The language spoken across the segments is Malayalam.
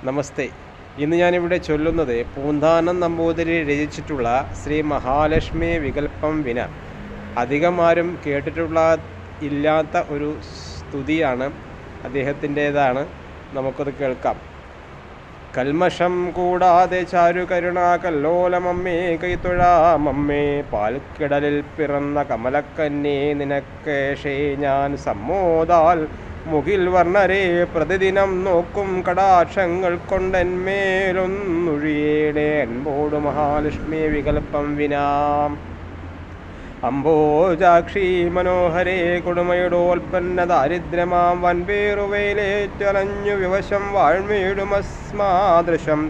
നമസ്തേ. ഇന്ന് ഞാനിവിടെ ചൊല്ലുന്നത് പൂന്താനം നമ്പൂതിരി രചിച്ചിട്ടുള്ള ശ്രീ മഹാലക്ഷ്മി വികല്പം വിന. അധികം ആരും ഇല്ലാത്ത ഒരു സ്തുതിയാണ്, അദ്ദേഹത്തിൻ്റേതാണ്. നമുക്കത് കേൾക്കാം. കൽമഷം കൂടാതെ ചാരുകരുണാ കല്ലോലമമ്മേ കൈത്തൊഴാമമ്മേ, പാൽക്കിടലിൽ പിറന്ന കമലക്കന്യേ നിനക്കേഷേ ഞാൻ സമ്മോദാൽ മുകിൽ വർണ്ണരെ പ്രതിദിനം നോക്കും കടാക്ഷങ്ങൾ കൊണ്ടെന്മേലൊന്നൊഴിയേടെ അൻപോട് മഹാലക്ഷ്മി വികല്പം വിനാം. അംബോജാക്ഷി മനോഹരേ കൊടുമയുടോൽപ്പന്ന ദാരിദ്ര്യമാം വൻപേറുവയിലേറ്റലഞ്ഞു വിവശം വാഴ്മീടുമസ്മാദൃശം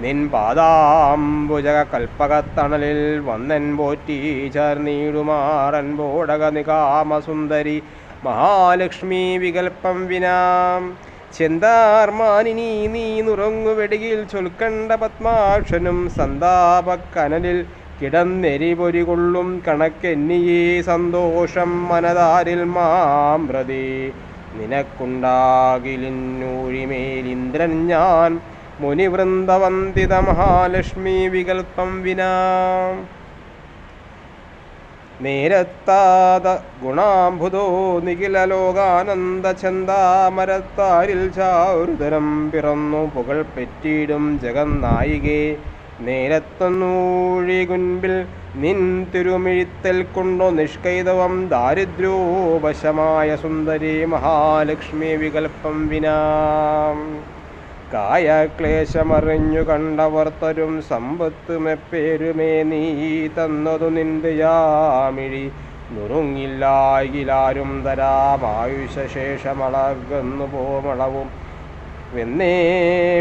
നിൻ പാദാംബുജക കൽപ്പകത്തണലിൽ വന്നൻ പോറ്റി ചേർന്നീടുമാറൻപോടക നികാമസുന്ദരി മഹാലക്ഷ്മി വികല്പം വിനാം. ചെന്താർമാനിനി നീ നുറങ്ങുവെടിയിൽ ചൊൽക്കണ്ട പത്മാക്ഷനും സന്താപക്കനലിൽ കിടന്നെരിപൊരികൊള്ളും കണക്കെന്നിയേ സന്തോഷം മനതാരിൽ മാമ്പ്രതി നിനക്കുണ്ടാകിലിന്നൂഴിമേലിന്ദ്രൻ ഞാൻ മുനിവൃന്ദവന്ദിത മഹാലക്ഷ്മി വികല്പം വിനാം. നേരത്താത ഗുണാംബുധോ നിഖില ലോകാനന്ദ ചന്താമരത്താരിൽ ചാരുതരം പിറന്നു പുകൾ പെറ്റിടും ജഗന്നായികേ, നേരത്തൊന്നൂഴി കുൻപിൽ നിൻ തിരുമിഴിത്തൽ കൊണ്ടു നിഷ്കൈതവം ദാരിദ്ര്യോപശമായ സുന്ദരി മഹാലക്ഷ്മി വികല്പം വിനാം. കായക്ലേശമറിഞ്ഞു കണ്ടവർ തരും സമ്പത്ത് മെപ്പേരുമേ നീ തന്നതു നിന്റെ യാമിഴി നുറുങ്ങില്ലായിലാരും തരാമായുഷശേഷമളകുന്നു പോമളവും വെന്നേ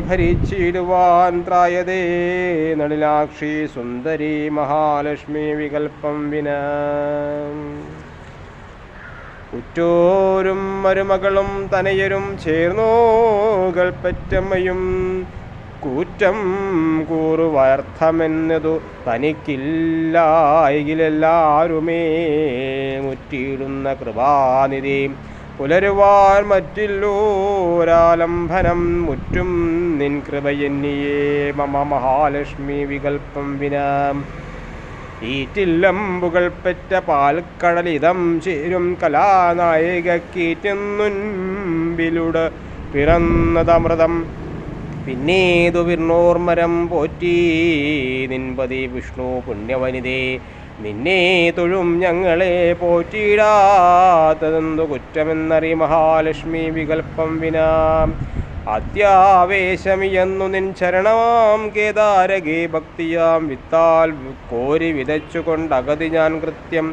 ഭരിച്ചിടുവാൻ ത്രായതേ നളിനാക്ഷി സുന്ദരി മഹാലക്ഷ്മി വികല്പം വിനാ. ഉറ്റോരും മരുമകളും തനയരും ചേർന്നോകൾ പെറ്റമ്മയും കൂറ്റം കൂറുവർത്ഥമെന്നതു തനിക്കില്ലായെങ്കിലെല്ലാരുമേ മുറ്റിയിടുന്ന കൃപാനിധി പുലരുവാൻ മറ്റില്ലോരാലംബനം മുറ്റും നിൻ കൃപയെന്നിയേ മമ മഹാലക്ഷ്മി വികല്പം വിനാം. ഈറ്റില്ലമ്പുകൾ പെറ്റ പാൽക്കടലിതം ചേരും കലാനായികക്കീറ്റുന്നുൻപിലുട് പിറന്നതമൃതം പിന്നേതു വിർണോർമരം പോറ്റി നിൻപതി വിഷ്ണു പുണ്യവനിതേ, നിന്നെ തൊഴും ഞങ്ങളെ പോറ്റിയിടാത്തതെന്തു കുറ്റമെന്നറി മഹാലക്ഷ്മി വികല്പം വിനാം. അത്യാവേശമിയെന്നു നിൻ ചരണമാം കേദാരകേ ഭക്തിയാം വിത്താൽ കോരി വിതച്ചുകൊണ്ടകതി ഞാൻ കൃത്യം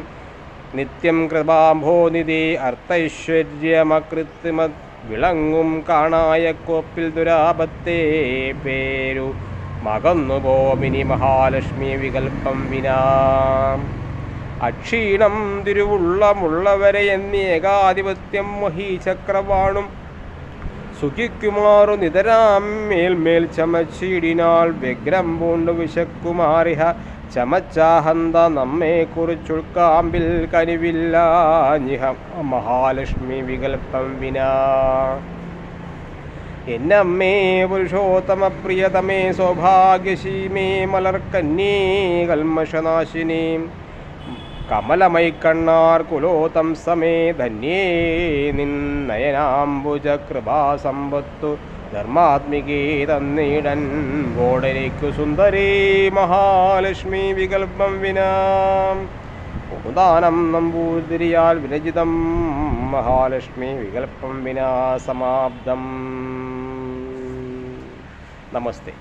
നിത്യം കൃപാംഭോനിധി അർത്ഥൈശ്വര്യമകൃത്രിമ വിളങ്ങും കാണായ കോപ്പിൽ ദുരാപത്തേ പേരു മകന്നു പോമിനി മഹാലക്ഷ്മി വികല്പം വിനാം. അക്ഷീണം തിരുവുള്ളമുള്ളവരെ എന്നേകാധിപത്യം മഹീചക്രവാണും സുഖിക്കുമാറു നിതരാം മേൽമേൽ ചമച്ചിടിനാൾ വ്യഗ്രം പൂണ്ടു വിശക്കുമാറിഹ ചമച്ചാഹന്ത നമ്മെ കുറിച്ചുൾക്കാമ്പിൽ കനിവില്ലാഞ്ഞിഹ മഹാലക്ഷ്മി വികല്പം വിനാ. എന്നമ്മേ പുരുഷോത്തമ പ്രിയതമേ സൗഭാഗ്യശീമേ മലർക്കന്യേ കൽമഷനാശിനി കമലമൈ കണ്ണാർ കുലോത്തം സമേ ധന്യേ നിന്നയനാംബുജ കൃപാസമ്പത്തു ധർമാത്മികേ തന്നിടൻ ബോടരിക്കു സുന്ദരീ മഹാലക്ഷ്മി വികല്പം വിനാം. പൂന്താനം നമ്പൂതിരിയാൽ വിരചിതം മഹാലക്ഷ്മി വികല്പം വിനാ സമാപ്തം. നമസ്തേ.